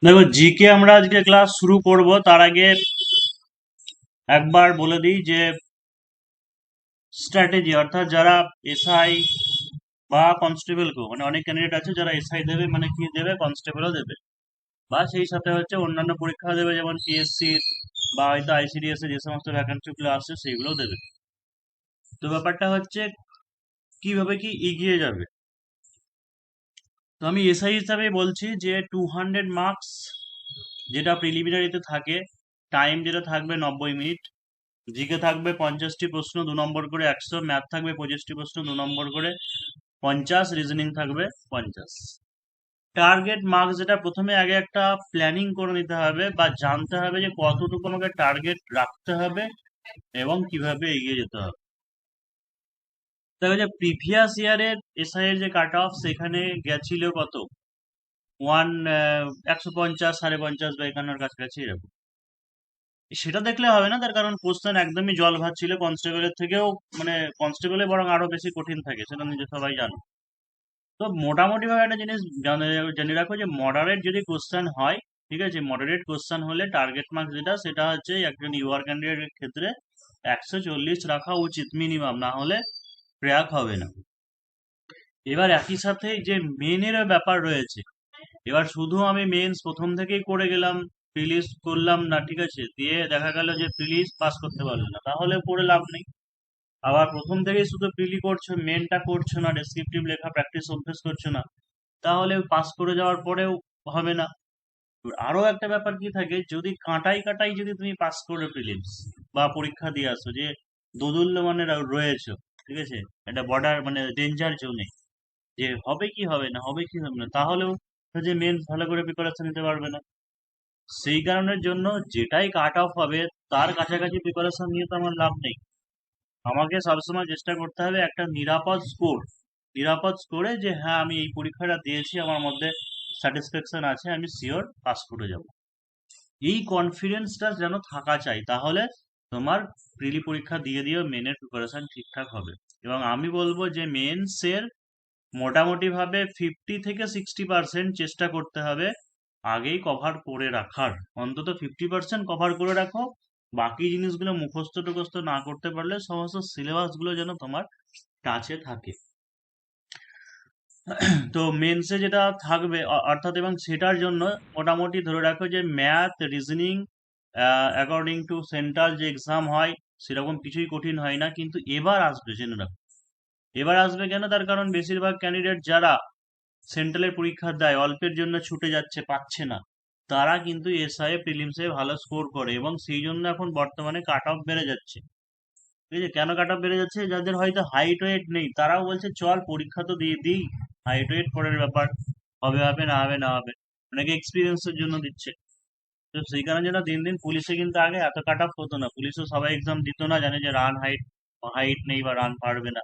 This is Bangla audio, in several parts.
দেখো, জিকে আমরা আজকে ক্লাস শুরু করব তার আগে একবার বলে দিই যে স্ট্র্যাটেজি, অর্থাৎ যারা এসআই বা কনস্টেবল কেও, মানে অনেক ক্যান্ডিডেট আছে যারা এসআই দেবে, মানে কি দেবে, কনস্টেবলও দেবে, বা সেই সাথে হচ্ছে অন্যান্য পরীক্ষা দেবে, যেমন পিএসসি বা হয়তো আইসিডিএস এ যে সমস্ত ভ্যাকান্সি গুলো আসছে সেইগুলো দেবে। তো ব্যাপারটা হচ্ছে কিভাবে কি এগিয়ে যাবে। তো আমি এসআই হিসাবে বলছি যে 200 মার্কস যেটা প্রিলিমিনারিতে থাকে, টাইম যেটা থাকবে 90 মিনিট, জিকে থাকবে 50টি প্রশ্ন 2 নম্বর করে 100, ম্যাথ থাকবে 25টি প্রশ্ন 2 নম্বর করে 50, রিজনিং থাকবে 50। টার্গেট মার্কস যেটা প্রথমে আগে একটা প্ল্যানিং করে নিতে হবে বা জানতে হবে যে কতটুকু আমাকে টার্গেট রাখতে হবে এবং কিভাবে এগিয়ে যেতে হবে। তবে যে প্রিভিয়াস ইয়ারের এসআই এর যে কাট অফ, সেখানে গেছিল কত, 150, 50.5 বা 51 কাছাকাছি এরকম। সেটা দেখলে হবে না, তার কারণ কোশ্চেন একদমই জল ভাত ছিল, কনস্টেবলের থেকেও, মানে কনস্টেবলে বরং আরো বেশি কঠিন থাকে, সেটা নিজে সবাই জানো। তো মোটামুটি ভাবে একটা জিনিস জেনে রাখো যে মডারেট যদি কোশ্চেন হয়, ঠিক আছে, মডারেট কোশ্চেন হলে টার্গেট মার্কস যেটা, সেটা হচ্ছে একজন ইউআর ক্যান্ডিডেটের ক্ষেত্রে 140 রাখা উচিত মিনিমাম, না হলে ক্র্যাক হবে না। এবার একই সাথে যে মেনেরও ব্যাপার রয়েছে। এবার শুধু আমি মেন্স প্রথম থেকেই করে গেলাম, প্রিলিজ করলাম না, ঠিক আছে, দিয়ে দেখা গেল যে প্রিলিজ পাস করতে পারলো না, তাহলে পড়ে লাভ নেই। আবার প্রথম থেকেই শুধু প্রিলি করছো, মেনটা করছো না, ডেসক্রিপটিভ লেখা প্র্যাকটিস অভ্যেস করছো না, তাহলে পাস করে যাওয়ার পরেও হবে না। আরো একটা ব্যাপার কি থাকে, যদি কাটাই কাটাই যদি তুমি পাস করে প্রিলিমস বা পরীক্ষা দিয়ে আসো, যে দোদুল্য মানে রয়েছে, ঠিক আছে, একটা বর্ডার মানে ডেঞ্জার জোনে, যে হবে কি হবে না, হবে কি হবে না, তাহলেও যে মেন ভালো করে প্রিপারেশন নিতে পারবে না। সেই কারণের জন্য যেটাই কাট অফ হবে তার কাছাকাছি প্রিপারেশন নিয়ে তো আমার লাভ নেই। আমাকে সবসময় চেষ্টা করতে হবে একটা নিরাপদ স্কোর, নিরাপদ স্কোরে, যে হ্যাঁ আমি এই পরীক্ষাটা দিয়েছি, আমার মধ্যে স্যাটিসফ্যাকশন আছে, আমি শিওর পাস করে যাব। এই কনফিডেন্সটা যেন থাকা চাই, তাহলে তোমার প্রিলি পরীক্ষা দিয়ে দিয়েও মেনের প্রিপারেশন ঠিকঠাক হবে। এবং আমি বলবো যে মেন্সের মোটামুটি ভাবে 50 থেকে 60% চেষ্টা করতে হবে আগেই কভার করে রাখার। অন্তত 50% কভার করে রাখো, বাকি জিনিসগুলো মুখস্থ টুখস্থ না করতে পারলে সমস্ত সিলেবাস গুলো যেন তোমার টাচে থাকে। তো মেন্সে যেটা থাকবে অর্থাৎ, এবং সেটার জন্য মোটামুটি ধরে রাখো যে math, reasoning, according to central যে এক্সাম হয় সেরকম কিছুই কঠিন হয় না, কিন্তু এবার আসবে, জেনে রাখো। এবার আসবে কেন, তার কারণ বেশিরভাগ ক্যান্ডিডেট যারা সেন্ট্রালের পরীক্ষা দেয়, অল্পের জন্য ছুটে যাচ্ছে, পাচ্ছে না, তারা কিন্তু এসআই প্রিলিমসে ভালো স্কোর করে, এবং সেই জন্য এখন বর্তমানে কাট অফ বেড়ে যাচ্ছে। ঠিক আছে, কেন কাট অফ বেড়ে যাচ্ছে, যাদের হয়তো হাইট ওয়েট নেই তারাও বলছে চল পরীক্ষা তো দিয়ে দিই, হাইট ওয়েট পরের ব্যাপার, হবে হবে না হবে না হবে, অনেকে এক্সপিরিয়েন্সের জন্য দিচ্ছে। তো সেই কারণে যেন দিন দিন পুলিশে কিন্তু আগে এত কাট অফ হতো না, পুলিশও সবাই এক্সাম দিত না, জানে যে রান হাইট হাইট নেই বা রান পারবে না।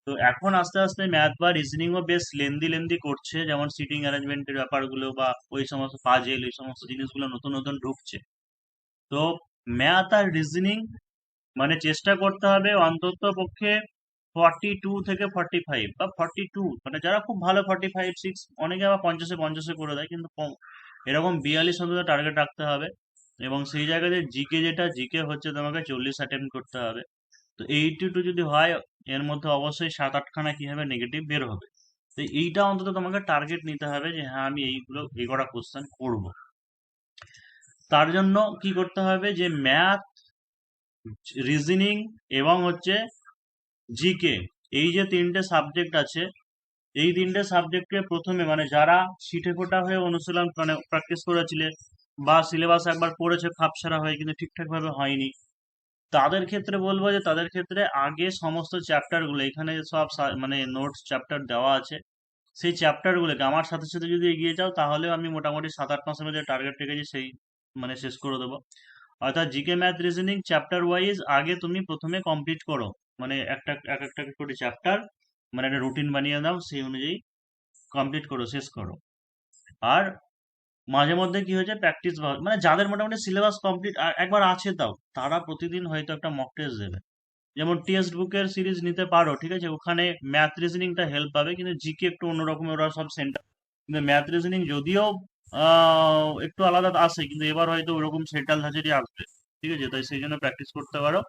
তো এখন আস্তে আস্তে ম্যাথ বা রিজনিং ও বেশ লেন্দি লেন্দি করছে, যেমন সিটিং অ্যারেঞ্জমেন্টের ব্যাপারগুলো বা ওই সমস্ত পাজেল, ওই সমস্ত জিনিসগুলো নতুন নতুন ঢুকছে। তো ম্যাথ আর রিজনিং মানে চেষ্টা করতে হবে অন্তত পক্ষে 42 থেকে 45, বা 42, মানে যারা খুব ভালো 45, 6, অনেকে আবার 50-এ 50-এ করে দেয়, কিন্তু কম, এরকম 42 অন্তত টার্গেট রাখতে হবে। এবং সেই জায়গাতে জিকে, যেটা জিকে হচ্ছে তোমাকে 40 অ্যাটেম্প করতে হবে। তো 82 যদি হয়, এর মধ্যে অবশ্যই 7-8খানা কি হবে, নেগেটিভ বের হবে। তো এইটা অন্তত তোমাকে টার্গেট নিতে হবে যে হ্যাঁ আমি এইগুলো এই কটা কোশ্চেন করবো। তার জন্য কি করতে হবে, যে ম্যাথ, রিজনিং এবং হচ্ছে জিকে, এই যে তিনটে সাবজেক্ট আছে, এই তিনটে সাবজেক্টকে প্রথমে, মানে যারা ছিটে ফোটা হয়ে অনুশীলন মানে প্র্যাকটিস করেছিলে, বা সিলেবাস একবার পড়েছে খাপসারা হয়ে কিন্তু ঠিকঠাক ভাবে হয়নি, তাদের ক্ষেত্রে বলবো যে তাদের ক্ষেত্রে আগে সমস্ত চ্যাপ্টার গুলো, এখানে সব মানে নোটস চ্যাপ্টার দেওয়া আছে, সেই চ্যাপ্টার গুলোকে আমার সাথে সাথে যদি এগিয়ে যাও, তাহলে আমি মোটামুটি 7-8 মাসের মধ্যে টার্গেট রেখেছি, সেই মানে শেষ করে দেবো। অর্থাৎ GK, math, reasoning chapter wise আগে তুমি প্রথমে কমপ্লিট করো, মানে একটা এক একটা করে চ্যাপ্টার, মানে একটা রুটিন বানিয়ে দাও, সেই অনুযায়ী কমপ্লিট করো, শেষ করো। আর মাঝে মধ্যে কি হয়েছে, প্র্যাকটিস, মানে যাদের মোটামুটি সিলেবাস কমপ্লিট আর একবার আছে, তাও তারা প্রতিদিন হয়তো একটা মক টেস্ট দেবে। যেমন টেক্সট বুকের সিরিজ নিতে পারো, ঠিক আছে, ওখানে ম্যাথ রিজনিংটা হেল্প পাবে, কিন্তু জিকে একটু অন্যরকম, ওরা সব সেন্টার, কিন্তু ম্যাথ রিজনিং যদিও একটু আলাদা আছে, কিন্তু এবার হয়তো ওরকম সেন্ট্রাল হাজারই আসবে। ঠিক আছে, তাই সেই জন্য প্র্যাকটিস করতে পারো,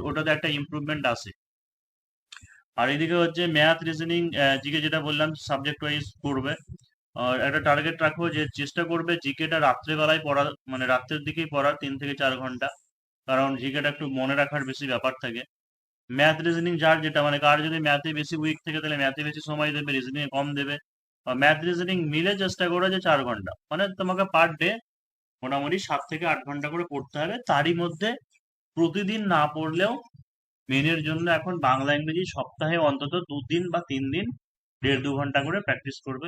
ওটাতে একটা ইমপ্রুভমেন্ট আছে। আর এদিকে হচ্ছে ম্যাথ, রিজনিং, জিকে যেটা বললাম সাবজেক্ট ওয়াইজ পড়বে। আর একটা টার্গেট রাখবো যে চেষ্টা করবে জিকেটা রাত্রেবেলায় পড়ার, মানে রাত্রের দিকেই পড়ার 3 থেকে 4 ঘন্টা, কারণ জিকেটা একটু মনে রাখার বেশি ব্যাপার থাকে। ম্যাথ রিজনিং যার যেটা, মানে কার যদি ম্যাথে বেশি উইক থাকে তাহলে ম্যাথে বেশি সময় দেবে, রিজনিং এ কম দেবে। ম্যাথ রিজনিং মিলে চেষ্টা করো যে 4 ঘন্টা, মানে তোমাকে পার ডে মোটামুটি 7 থেকে 8 ঘন্টা করে পড়তে হবে। তারই মধ্যে প্রতিদিন না পড়লেও মেনের জন্য এখন বাংলা ইংরেজি সপ্তাহে অন্তত 2 দিন বা 3 দিন 1.5-2 ঘন্টা করে প্র্যাকটিস করবে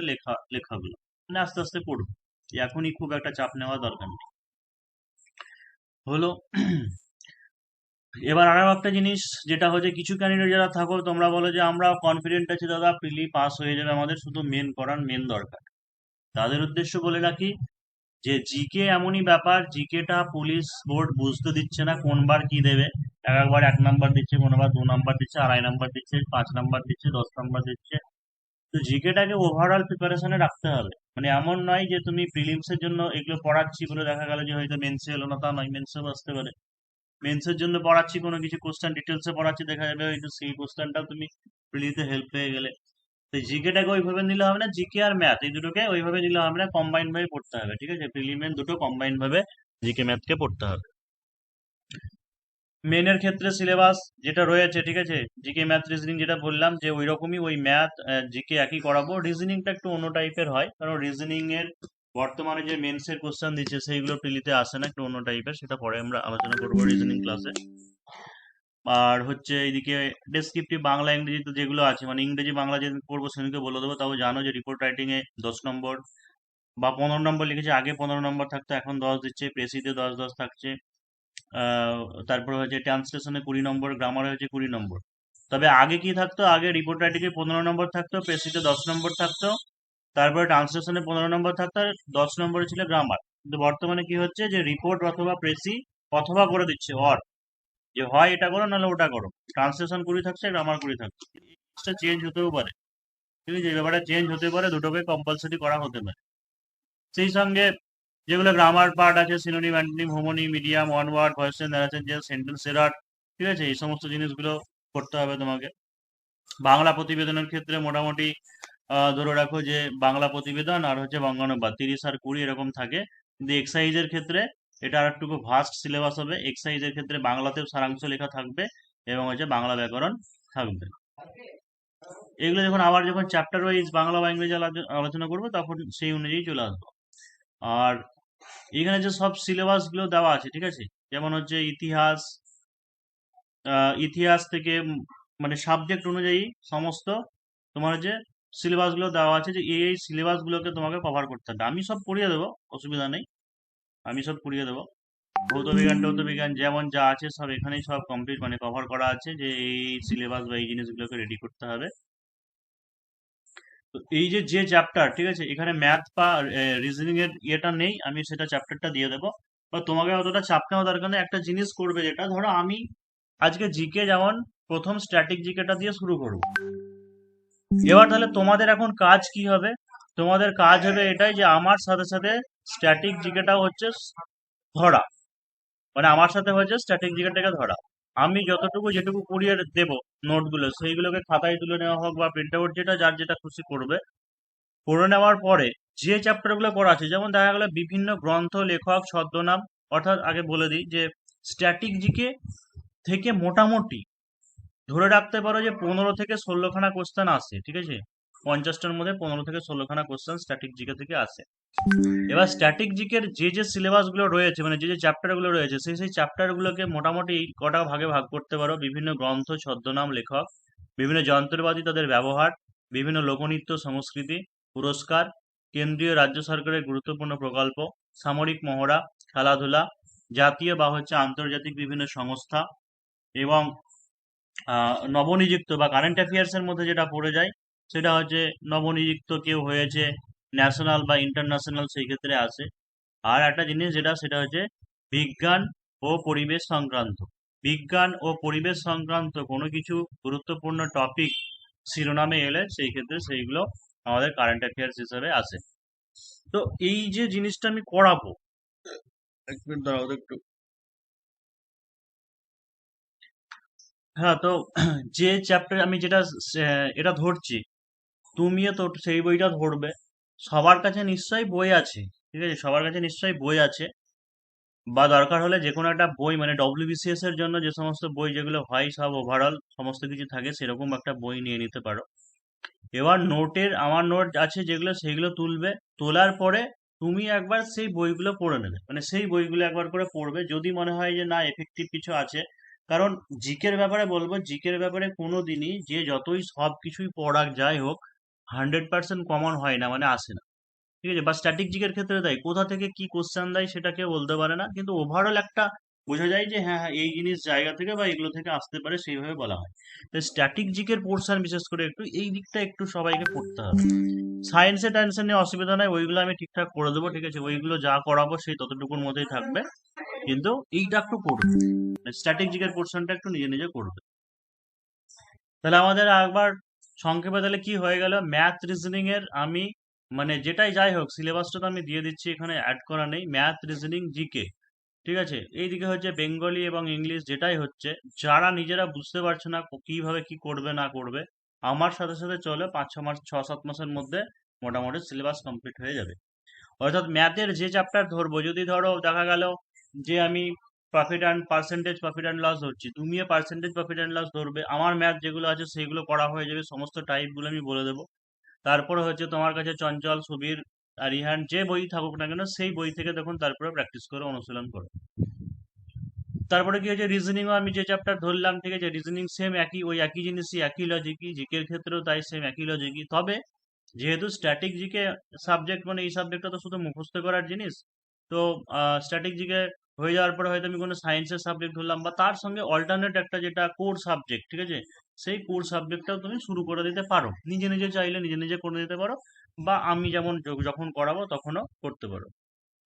লেখাগুলো, মানে আস্তে আস্তে পড়বে। এখনই খুব একটা চাপ নেওয়া দরকার নেই, হলো। এবার আরো একটা জিনিস যেটা হচ্ছে, কিছু ক্যান্ডিডেট যারা থাকো তোমরা বলো যে আমরা কনফিডেন্ট আছি দাদা প্রিলি পাস হয়ে যাবে, আমাদের শুধু মেন করার মেন দরকার। তাদের উদ্দেশ্য বলে রাখি যে জিকে এমনই ব্যাপার, জিকেটা পুলিশ বোর্ড বুঝতে দিচ্ছে না কোনবার কি দেবে। একবার 1 নাম্বার দিচ্ছে, কোনোবার 2 নাম্বার দিচ্ছে, 2.5 নাম্বার দিচ্ছে, 5 নাম্বার দিচ্ছে, 10 নাম্বার দিচ্ছে। তো জিকেটাকে ওভারঅল প্রিপারেশনে রাখতে হবে। মানে এমন নয় যে তুমি প্রিলিমস এর জন্য এগুলো পড়াচ্ছি বলে দেখা গেল যে হয়তো মেন্সে এলো না, তা নয়, মেন্সেও আসতে পারে। মেন্সের জন্য পড়াচ্ছি, কোনো কিছু কোশ্চেন ডিটেলসে পড়াচ্ছি, দেখা যাবে হয়তো সেই কোশ্চেনটাও তুমি প্রিলিতে হেল্প পেয়ে গেলে। তো জিকেটাকে ওইভাবে নিলে হবে না, জিকে আর ম্যাথ এই দুটোকে ওইভাবে নিলে হবে না, কম্বাইন ভাবে পড়তে হবে। ঠিক আছে, প্রিলিমের দুটো কম্বাইন ভাবে জিকে ম্যাথকে পড়তে হবে। মেনের ক্ষেত্রে সিলেবাস যেটা রয়েছে, ঠিক আছে, জিকে ম্যাথ রিজনিং যেটা বললাম যে ওই রকমই, ওই ম্যাথ জিকে একই করাবো। রিজনিংটা একটু অন্য টাইপের হয়, কারণ রিজনিং এর বর্তমানে যে মেন্সের কোশ্চেন দিচ্ছে সেইগুলো প্রিলিতে আসে না, একটু অন্য টাইপের, সেটা পরে আমরা আলোচনা করবো রিজনিং ক্লাসে। আর হচ্ছে এইদিকে ডেসক্রিপটিভ বাংলা ইংরেজি তো যেগুলো আছে, মানে ইংরেজি বাংলা যেদিন পড়বো সেদিনকে বলে দেবো। তাও জানো যে রিপোর্ট রাইটিং এ 10 নম্বর বা 15 নম্বর লিখেছে, আগে 15 নম্বর থাকতো, এখন 10 দিচ্ছে, প্রেসিতে 10-10 থাকছে। আহ, তারপরে হচ্ছে ট্রান্সলেশনে 20 নম্বর, গ্রামারে হচ্ছে 20 নম্বর। তবে আগে কি থাকতো, আগে রিপোর্ট রাইটিং এ 15 নম্বর থাকতো, প্রেসিতে 10 নম্বর থাকতো, তারপরে ট্রান্সলেশনে 15 নম্বর থাকতো, আর 10 নম্বরে ছিল গ্রামার। কিন্তু বর্তমানে কি হচ্ছে যে রিপোর্ট অথবা প্রেসি অথবা করে দিচ্ছে, যে হয় এটা করো নাহলে ওটা করো। ট্রান্সলেশন 20 থাকছে, গ্রামার 20 থাকছে। চেঞ্জ হতেও পারে, ঠিক আছে, এই ব্যাপারটা চেঞ্জ হতে পারে, দুটোকে কম্পালসারি করা হতে পারে। সেই সঙ্গে যেগুলো গ্রামার পার্ট আছে, synonym, antonym, homonym, medium, one word, voice, narration, যে সেন্টেন্স এরর, ঠিক আছে, এই সমস্ত জিনিসগুলো করতে হবে তোমাকে। বাংলা প্রতিবেদনের ক্ষেত্রে মোটামুটি ধরে রাখো যে বাংলা প্রতিবেদন আর হচ্ছে বঙ্গানুবাদ 30 আর 20 এরকম থাকে। কিন্তু এক্সাইজের ক্ষেত্রে এটা আর একটু ভাস্ট সিলেবাস হবে। এক্সাইজের ক্ষেত্রে বাংলাতেও সারাংশ লেখা থাকবে এবং হচ্ছে বাংলা ব্যাকরণ থাকবে। এগুলো যখন আবার যখন চ্যাপ্টার ওয়াইজ বাংলা বা ইংরেজি আলোচনা করবো তখন সেই অনুযায়ী চলে আসবো। আর এখানে যে সব সিলেবাস গুলো দেওয়া আছে, ঠিক আছে, যেমন হচ্ছে ইতিহাস, ইতিহাস থেকে মানে সাবজেক্ট অনুযায়ী সমস্ত তোমার যে সিলেবাস গুলো দেওয়া আছে, যে এই সিলেবাস গুলোকে তোমাকে কভার করতে হবে। আমি সব পড়িয়ে দেবো, অসুবিধা নেই, আমি সব পড়িয়ে দেবো। ভৌত বিজ্ঞান টৌত বিজ্ঞান যেমন যা আছে সব এখানেই সব কমপ্লিট, মানে কভার করা আছে, যে এই সিলেবাস বা এই জিনিসগুলোকে রেডি করতে হবে। তো এই যে যে চ্যাপ্টার, ঠিক আছে, এখানে ম্যাথ বা রিজনিং এর ইয়েটা নেই, আমি সেটা চ্যাপ্টারটা দিয়ে দেবো। বা তোমাকে অতটা চাপ নেওয়া দরকার নেই। একটা জিনিস করবে, যেটা ধরো আমি আজকে জিকে যেমন প্রথম স্ট্যাটিক জিকেটা দিয়ে শুরু করবো। এবার তাহলে তোমাদের এখন কাজ কি হবে? তোমাদের কাজ হবে এটাই যে আমার সাথে সাথে স্ট্যাটিক জিকেটাও হচ্ছে ধরা, মানে আমার সাথে হচ্ছে স্ট্যাটিক জিকেটাকে ধরা। আমি যতটুকু যেটুকু পড়িয়ে দেবো নোটগুলো, সেইগুলোকে খাতায় তুলে নেওয়া হোক বা প্রিন্ট আউট, যেটা যার যেটা খুশি করবে। পড়ে নেওয়ার পরে যে চ্যাপ্টার গুলো পড়া আছে, যেমন দেখা গেলো বিভিন্ন গ্রন্থ, লেখক, ছদ্মনাম, অর্থাৎ আগে বলে দিই যে স্ট্যাটিক জিকে থেকে মোটামুটি ধরে রাখতে পারো যে 15 থেকে 16 খানা কোশ্চেন আসে, ঠিক আছে, 50টার মধ্যে 15 থেকে 16 খানা কোশ্চেন স্ট্যাটিক জিকে থেকে আসে। এবার স্ট্যাটিক জিকের যে যে সিলেবাস গুলো রয়েছে, মানে যে যে চ্যাপ্টার গুলো রয়েছে, সেই সেই চ্যাপ্টার গুলোকে মোটামুটি এই কটা ভাগে ভাগ করতে পারো: বিভিন্ন গ্রন্থ, ছদ্মনাম, লেখক, বিভিন্ন যন্ত্রপাতি, তাদের ব্যবহার, বিভিন্ন লোকনৃত্য, সংস্কৃতি, পুরস্কার, কেন্দ্রীয় রাজ্য সরকারের গুরুত্বপূর্ণ প্রকল্প, সামরিক মহড়া, খেলাধুলা, জাতীয় বা হচ্ছে আন্তর্জাতিক বিভিন্ন সংস্থা, এবং নবনিযুক্ত বা কারেন্ট অ্যাফেয়ার্স এর মধ্যে যেটা পড়ে যায় সেটা হচ্ছে নবনিযুক্ত কেউ হয়েছে ন্যাশনাল বা ইন্টারন্যাশনাল, সেই ক্ষেত্রে আসে। আর একটা জিনিস যেটা, সেটা হচ্ছে বিজ্ঞান ও পরিবেশ সংক্রান্ত। বিজ্ঞান ও পরিবেশ সংক্রান্ত কোনো কিছু গুরুত্বপূর্ণ টপিক শিরোনামে এলে সেই ক্ষেত্রে সেইগুলো আমাদের কারেন্ট অ্যাফেয়ার্স হিসেবে আসে। তো এই যে জিনিসটা আমি করাবো, এক মিনিট দাঁড়াও তো একটু। হ্যাঁ, তো যে চ্যাপ্টার আমি যেটা এটা ধরছি, তুমিও তো সেই বইটা ধরবে। সবার কাছে নিশ্চয়ই বই আছে, ঠিক আছে, সবার কাছে নিশ্চয়ই বই আছে, বা দরকার হলে যে কোনো একটা বই, মানে ডব্লিউবিসিএস এর জন্য যে সমস্ত বই যেগুলো হয় সব ওভারঅল সমস্ত কিছু থাকে, সেরকম একটা বই নিয়ে নিতে পারো। এবার আমার নোট আছে যেগুলো, সেইগুলো তুলবে। তোলার পরে তুমি একবার সেই বইগুলো পড়ে নেবে, মানে সেই বইগুলো একবার করে পড়বে, যদি মনে হয় যে না এফেক্টিভ কিছু আছে। কারণ জিকের ব্যাপারে বলবো, জিকের ব্যাপারে কোনো দিনই যে যতই সব কিছুই পড়া যাই হোক, 100% কমন হয় না, মানে আসে না, ঠিক আছে। বা স্ট্যাটিক জিকের ক্ষেত্রে তাই, কোথা থেকে কি কোশ্চেন দেয় সেটা কেউ বলতে পারে না, কিন্তু ওভারঅল একটা বোঝা যায় যে হ্যাঁ হ্যাঁ এই জিনিস জায়গা থেকে বা এগুলো থেকে আসতে পারে, সেইভাবে বলা হয়। তো স্ট্যাটিক জিকের পোর্শন বিশেষ করে একটু এই দিকটা একটু সবাইকে পড়তে হবে। সায়েন্সে টেনশন নিয়ে অসুবিধা নাই, ওইগুলো আমি ঠিকঠাক করে দেবো, ঠিক আছে, ওইগুলো যা করাবো সেই ততটুকুর মধ্যেই থাকবে। কিন্তু এইটা একটু করবে, স্ট্যাটিক জিকের পোর্শনটা একটু নিজে নিজে করবে। তাহলে আমাদের একবার সংক্ষেপে তাহলে কি হয়ে গেল, ম্যাথ রিজনিং এর আমি, মানে যেটাই যাই হোক সিলেবাসটা তো আমি দিয়ে দিচ্ছি, এখানে অ্যাড করা নেই, ম্যাথ রিজনিং জিকে, ঠিক আছে। এইদিকে হচ্ছে বেঙ্গলি এবং ইংলিশ, যেটাই হচ্ছে, যারা নিজেরা বুঝতে পারছে না কিভাবে কি করবে না করবে, আমার সাথে সাথে চলে 5-6 মাস, 6-7 মাসের মধ্যে মোটামুটি সিলেবাস কমপ্লিট হয়ে যাবে। অর্থাৎ ম্যাথের যে চ্যাপ্টার ধরবো, যদি ধরো দেখা গেল যে আমি প্রফিট অ্যান্ড লস ধরছি, তুমিও পার্সেন্টেজ প্রফিট অ্যান্ড লস ধরবে, আমার ম্যাথ যেগুলো আছে সেগুলো করা হয়ে যাবে, সমস্ত টাইপগুলো আমি বলে দেবো। তারপরে হচ্ছে তোমার কাছে চঞ্চল, সুবীর আর রিহান যে বই থাকুক না কেন, সেই বই থেকে দেখুন তারপরে প্র্যাকটিস করে অনুশীলন করো। তারপরে কি হচ্ছে, রিজনিংও আমি যে চ্যাপ্টার ধরলাম, ঠিক আছে, রিজনিং সেম একই, ওই একই জিনিসই, একই লজিকই, জিকের ক্ষেত্রেও তাই সেম একই লজিকই। তবে যেহেতু স্ট্যাটিক জিকে সাবজেক্ট, মানে এই সাবজেক্টটা তো শুধু মুখস্থ করার জিনিস, তো স্ট্যাটিক জিকে হয়ে যাওয়ার পরে হয়তো আমি কোনো সায়েন্সের সাবজেক্ট ধরলাম, বা তার সঙ্গে অল্টারনেট একটা যেটা কোর সাবজেক্ট, ঠিক আছে, সেই কোর সাবজেক্টটাও তুমি শুরু করে দিতে পারো, নিজে নিজে চাইলে নিজে নিজে করে দিতে পারো, বা আমি যেমন যখন করাবো তখনও করতে পারো।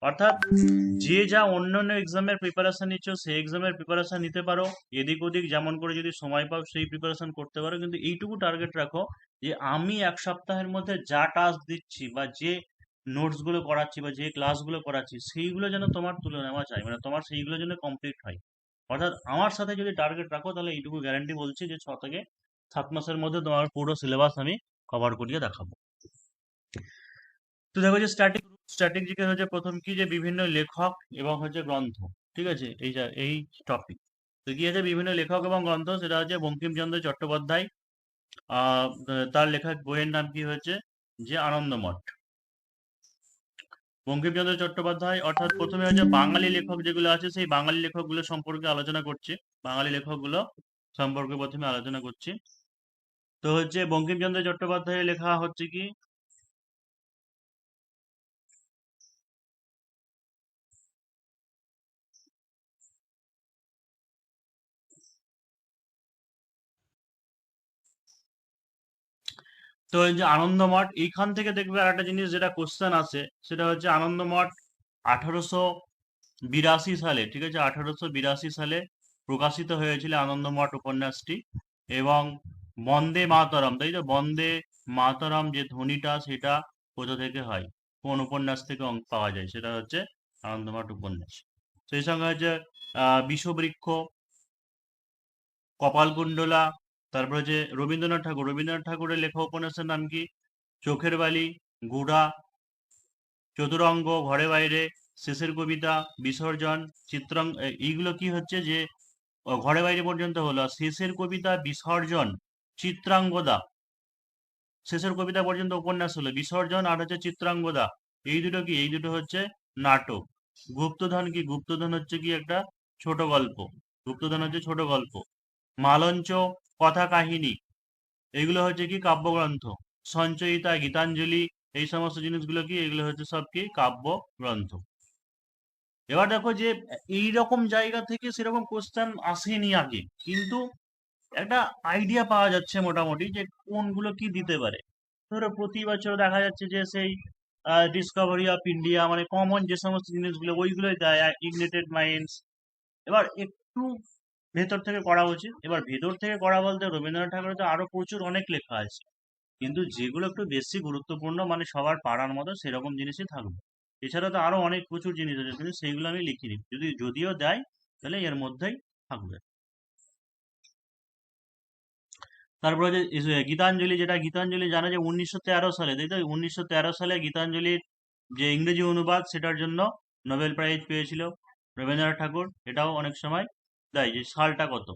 অর্থাৎ যে যা অন্যান্য এক্সামের প্রিপারেশন নিচ্ছ সেই এক্সামের প্রিপারেশন নিতে পারো, এদিক ওদিক যেমন করে যদি সময় পাও সেই প্রিপারেশন করতে পারো, কিন্তু এইটুকু টার্গেট রাখো যে আমি 1 সপ্তাহের মধ্যে যা টাস্ক দিচ্ছি বা যে নোটস গুলো করাচ্ছি বা যে ক্লাসগুলো করাচ্ছি, সেইগুলো যেন তোমার তুলে নেওয়া যায়, মানে তোমার সেইগুলো যেন কমপ্লিট হয়। অর্থাৎ আমার সাথে যদি টার্গেট রাখো, তাহলে এইটুকু গ্যারান্টি বলছি যে 6 থেকে 7 মাসের মধ্যে তোমার পুরো সিলেবাস আমি কভার করিয়ে দেখাবো। তো দেখো যে স্ট্যাটিক জিকে হচ্ছে প্রথম কি, যে বিভিন্ন লেখক এবং হচ্ছে গ্রন্থ, ঠিক আছে, এই টপিক। তো কি আছে, বিভিন্ন লেখক এবং গ্রন্থ, সেটা হচ্ছে বঙ্কিমচন্দ্র চট্টোপাধ্যায়। তার লেখা বইয়ের নাম কি হচ্ছে, যে আনন্দমঠ। বঙ্কিমচন্দ্র চট্টোপাধ্যায়, অর্থাৎ প্রথমে হচ্ছে বাঙালি লেখক যেগুলো আছে সেই বাঙালি লেখকগুলো সম্পর্কে আলোচনা করছি। বাঙালি লেখকগুলো সম্পর্কে প্রথমে আলোচনা করছি। তো হচ্ছে বঙ্কিমচন্দ্র চট্টোপাধ্যায়ের লেখা হচ্ছে কি, তো এই যে আনন্দমঠ, এইখান থেকে দেখবে আর একটা জিনিস যেটা কোশ্চেন আসে, সেটা হচ্ছে আনন্দমঠ 1882 সালে, ঠিক আছে, 1882 সালে প্রকাশিত হয়েছিল আনন্দমঠ উপন্যাসটি। এবং বন্দে মাতরম, তাই তো, বন্দে মাতরম যে ধ্বনিটা, সেটা কোথা থেকে হয়, কোন উপন্যাস থেকে পাওয়া যায়, সেটা হচ্ছে আনন্দমঠ উপন্যাস। সেই সঙ্গে হচ্ছে বিষবৃক্ষ, কপালকুণ্ডলা, তারপরে যে রবীন্দ্রনাথ ঠাকুরের লেখা উপন্যাসের নাম কি, চোখের বালি, গুড়া, চতুরঙ্গ, ঘরে বাইরে, শেষের কবিতা, বিসর্জন, এইগুলো কি হচ্ছে যে ঘরে বাইরে পর্যন্ত হলো, আর শেষের কবিতা, বিসর্জন, চিত্রাঙ্গদা, শেষের কবিতা পর্যন্ত উপন্যাস হলো, বিসর্জন আর হচ্ছে চিত্রাঙ্গদা, এই দুটো কি, এই দুটো হচ্ছে নাটক। গুপ্তধন কি, গুপ্তধন হচ্ছে কি একটা ছোট গল্প, গুপ্তধন হচ্ছে ছোট গল্প। মালঞ্চ, কথা কাহিনী, এগুলো হচ্ছে কি কাব্যগ্রন্থ। সঞ্চয়িতা, গীতাঞ্জলি, এই সমস্ত জিনিসগুলো কি, এগুলো হচ্ছে সব কি কাব্যগ্রন্থ। এবার দেখো যে এই রকম জায়গা থেকে সেরকম কোশ্চেন আসেনি আগে, কিন্তু একটা আইডিয়া পাওয়া যাচ্ছে মোটামুটি যে কোনগুলো কি দিতে পারে। ধরো প্রতি বছর দেখা যাচ্ছে যে সেই ডিসকভারি অফ ইন্ডিয়া, মানে কমন যে সমস্ত জিনিসগুলো ওইগুলোই দেয়, ইগনিটেড মাইন্ডস। এবার একটু ভেতর থেকে করা উচিত। এবার ভেতর থেকে করা বলতে রবীন্দ্রনাথ ঠাকুরের তো আরো প্রচুর অনেক লেখা আছে, কিন্তু যেগুলো একটু বেশি গুরুত্বপূর্ণ মানে সবার পাড়ার মতো সেরকম জিনিসই থাকবে। এছাড়া তো আরো অনেক প্রচুর জিনিস আছে, কিন্তু সেইগুলো আমি লিখিনি, যদিও দেয় তাহলে এর মধ্যেই থাকবে। তারপরে যে গীতাঞ্জলি, যেটা গীতাঞ্জলি জানা যে 1913 সালে, তাই তো 1913 সালে গীতাঞ্জলির যে ইংরেজি অনুবাদ সেটার জন্য নোবেল প্রাইজ পেয়েছিল রবীন্দ্রনাথ ঠাকুর। এটাও অনেক সময় দেয় যে সালটা কত।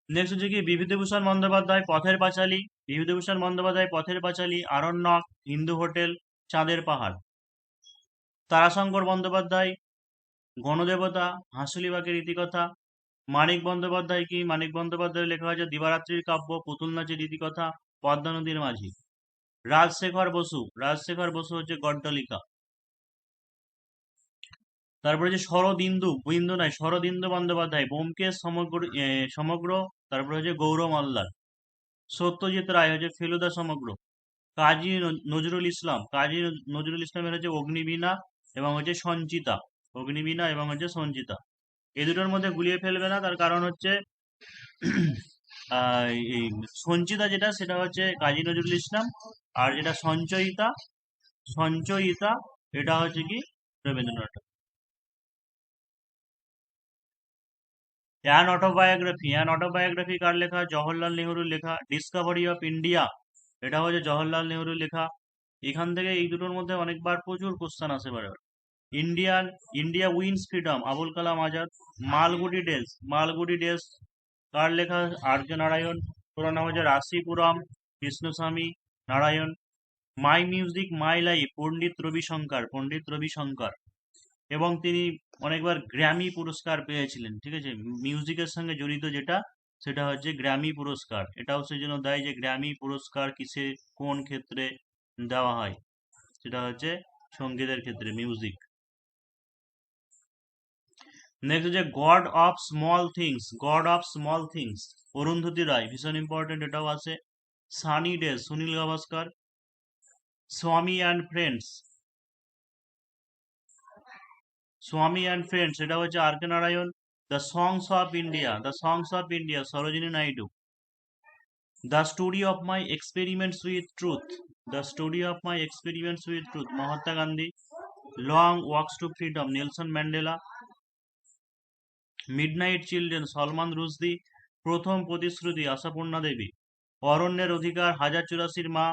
নেক্সট হচ্ছে কি বিভূতিভূষণ বন্দ্যোপাধ্যায় পথের পাঁচালী, বিভূতিভূষণ বন্দ্যোপাধ্যায় পথের পাঁচালী, আরণ্যক, হিন্দু হোটেল, চাঁদের পাহাড়। তারাশঙ্কর বন্দ্যোপাধ্যায় গণদেবতা, হাঁসুলিবাগের ইতিকথা। মানিক বন্দ্যোপাধ্যায় কি, মানিক বন্দ্যোপাধ্যায় লেখা হয়েছে দিবারাত্রির কাব্য, পুতুল নাচের ইতিকথা, পদ্মা নদীর মাঝি। রাজশেখর বসু, রাজশেখর বসু হচ্ছে গড্ডলিকা। তারপরে যে শরদিন্দু, বিন্দু নয় শরদিন্দু বন্দ্যোপাধ্যায় ব্যোমকেশ সমগ্র, সমগ্র। তারপরে হচ্ছে গৌর মল্লার। সত্যজিৎ রায় হচ্ছে ফেলুদা সমগ্র। কাজী নজরুল ইসলাম, কাজী নজরুল ইসলামের হচ্ছে অগ্নিবীণা এবং হচ্ছে সঞ্চিতা, অগ্নিবীণা এবং হচ্ছে সঞ্চিতা। এই দুটোর মধ্যে গুলিয়ে ফেলবে না, তার কারণ হচ্ছে এই সঞ্চিতা যেটা সেটা হচ্ছে কাজী নজরুল ইসলাম, আর যেটা সঞ্চয়িতা, সঞ্চয়িতা এটা হচ্ছে কি Rabindranath. An autobiography, an autobiography কার লেখা? জওহরলাল নেহরুর লেখা। ডিসকভারি অফ ইন্ডিয়া, এটা হচ্ছে জওহরলাল নেহরুর লেখা। এখান থেকে এই দুটোর মধ্যে অনেকবার প্রচুর কোশ্চেন আসে পারে। Indian, India wins freedom, Abul Kalam Azad. Malgudi days, Malgudi days কার লেখা? আর্য নারায়ণ। পুরো নাম হচ্ছে Rasipuram Krishnaswami Narayan. My music my life, Pandit Ravishankar, Pandit Ravishankar. এবং তিনি অনেকবার গ্র্যামি পুরস্কার পেয়েছিলেন, ঠিক আছে, মিউজিকের সঙ্গে জড়িত যেটা সেটা হচ্ছে গ্র্যামি পুরস্কার। এটাও সেই জন্য দেয় যে গ্র্যামি পুরস্কার কিসে কোন ক্ষেত্রে দেওয়া হয়, সেটা হচ্ছে সঙ্গীতের ক্ষেত্রে, মিউজিক। নেক্সট হচ্ছে god of small things, god of small things Arundhati Roy, ভীষণ ইম্পর্টেন্ট, এটাও আছে। Sunny days Sunil Gavaskar. Swami and friends, Swami and friends এটা হচ্ছে R K Narayan. The songs of India, the songs of India Sarojini Naidu. The story of my experiments with truth, the story of my experiments with truth Mahatma Gandhi. Long walks to freedom Nelson Mandela. Midnight children Salman Rushdie. প্রথম প্রতিশ্রুতি আশাপূর্ণা দেবী। অরণ্যের অধিকার হাজার চুরাশির মা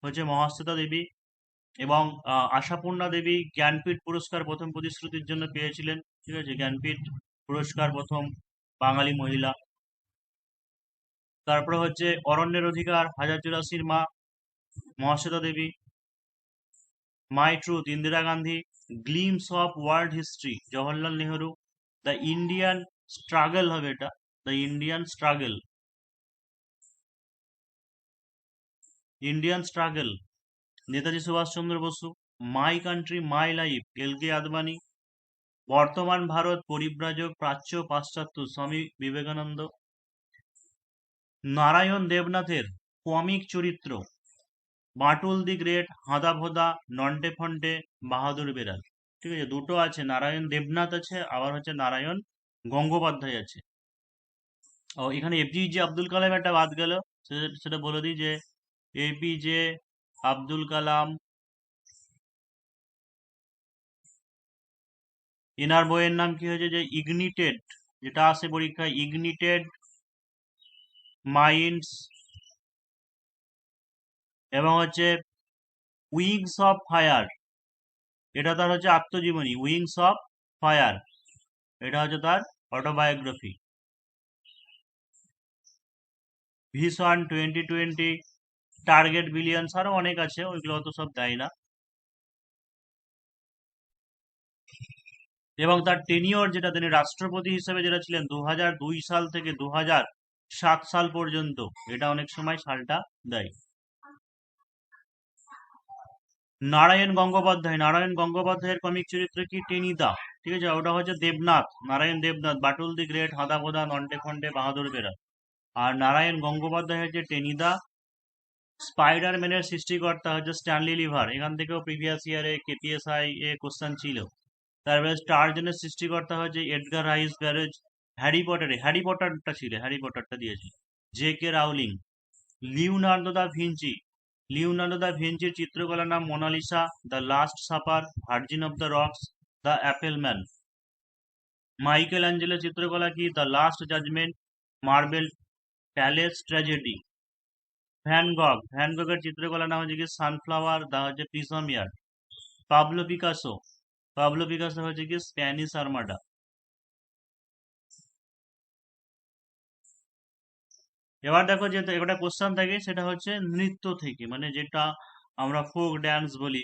হচ্ছে মহাশ্বেতা দেবী। এবং আশাপূর্ণা দেবী জ্ঞানপীঠ পুরস্কার প্রথম প্রতিশ্রুতির জন্য পেয়েছিলেন, ঠিক আছে, জ্ঞানপীঠ পুরস্কার প্রথম বাঙালি মহিলা। তারপরে হচ্ছে অরণ্যের অধিকার Hajar Churashir Maa Mahasweta Devi. My truth Indira Gandhi. Glimpses of world history Jawaharlal Nehru. The Indian struggle হবে এটা, the Indian struggle, Indian struggle Netaji Subhashchandra Basu. My country my life L K Advani. Bartaman Bharat পরিব্রাজক প্রাচ্য পাশ্চাত্য স্বামী বিবেকানন্দ। নারায়ণ দেবনাথের কমিক চরিত্র বাটুল দি গ্রেট, হাঁদা ভোদা, নন্টে ফন্টে, বাহাদুর বেরাল। ঠিক আছে, দুটো আছে, নারায়ণ দেবনাথ আছে, আবার হচ্ছে নারায়ণ গঙ্গোপাধ্যায় আছে। ও এখানে এপিজে আব্দুল কালাম একটা বাদ গেল, সেটা বলে দিই যে এপিজে আব্দুল কালাম এনার বইয়ের নাম কি হয়েছে যে ইগনিটেড, যেটা আসে পরীক্ষায়, ইগনিটেড মাইন্ডস, এবং হচ্ছে উইংস অফ ফায়ার, এটা তার হচ্ছে আত্মজীবনী, উইংস অফ ফায়ার এটা হচ্ছে তার অটোবায়োগ্রাফি। ভিশন 2020, টার্গেট বিলিয়ন্স, আরো অনেক আছে, ওইগুলো অত সব দেয় না। এবং তার টেনিওর যেটা তিনি রাষ্ট্রপতি হিসেবে যেটা ছিলেন 2002 সাল থেকে 2007 সাল পর্যন্ত, এটা অনেক সময় সালটা দেয়। নারায়ণ গঙ্গোপাধ্যায়, নারায়ণ গঙ্গোপাধ্যায়ের কমিক চরিত্র কি? টেনিদা, ঠিক আছে, ওটা হচ্ছে দেবনাথ, নারায়ণ দেবনাথ, বাটুল দি গ্রেট, হাঁদা ভোদা, নন্টে ফন্টে, বাহাদুর বেরা। আর নারায়ণ গঙ্গোপাধ্যায় হচ্ছে টেনিদা। স্পাইডারম্যানের সৃষ্টিকর্তা হচ্ছে স্ট্যানলি লিভার, এখান থেকেও প্রিভিয়াস ইয়ারে কেপিএসআই এ কোশ্চেন ছিল। তারপরে টার্জনের সৃষ্টিকর্তা হচ্ছে এডগার রাইস ব্যারেজ। হ্যারি পটারটা ছিল, হ্যারি পটারটা দিয়েছিল। J K Rowling. Leonardo da Vinci, Leonardo da ভিঞ্চির চিত্রকলার নাম Mona Lisa, the last supper, virgin of the rocks, the apple man. Michael অ্যাঞ্জেলোর চিত্রকলা কি? The last judgement, marble palace tragedy. Van গগের চিত্রকলার নাম হচ্ছে কি সানফ্লাওয়ার, দা হচ্ছে পিসমিয়ার। পাবলো পিকাসো, পাবলো পিকাসো হচ্ছে কি স্প্যানিশ আর্মাডা। এবার দেখো যে একটা কোশ্চেন থাকে, সেটা হচ্ছে নৃত্য থেকে, মানে যেটা আমরা ফোক ড্যান্স বলি,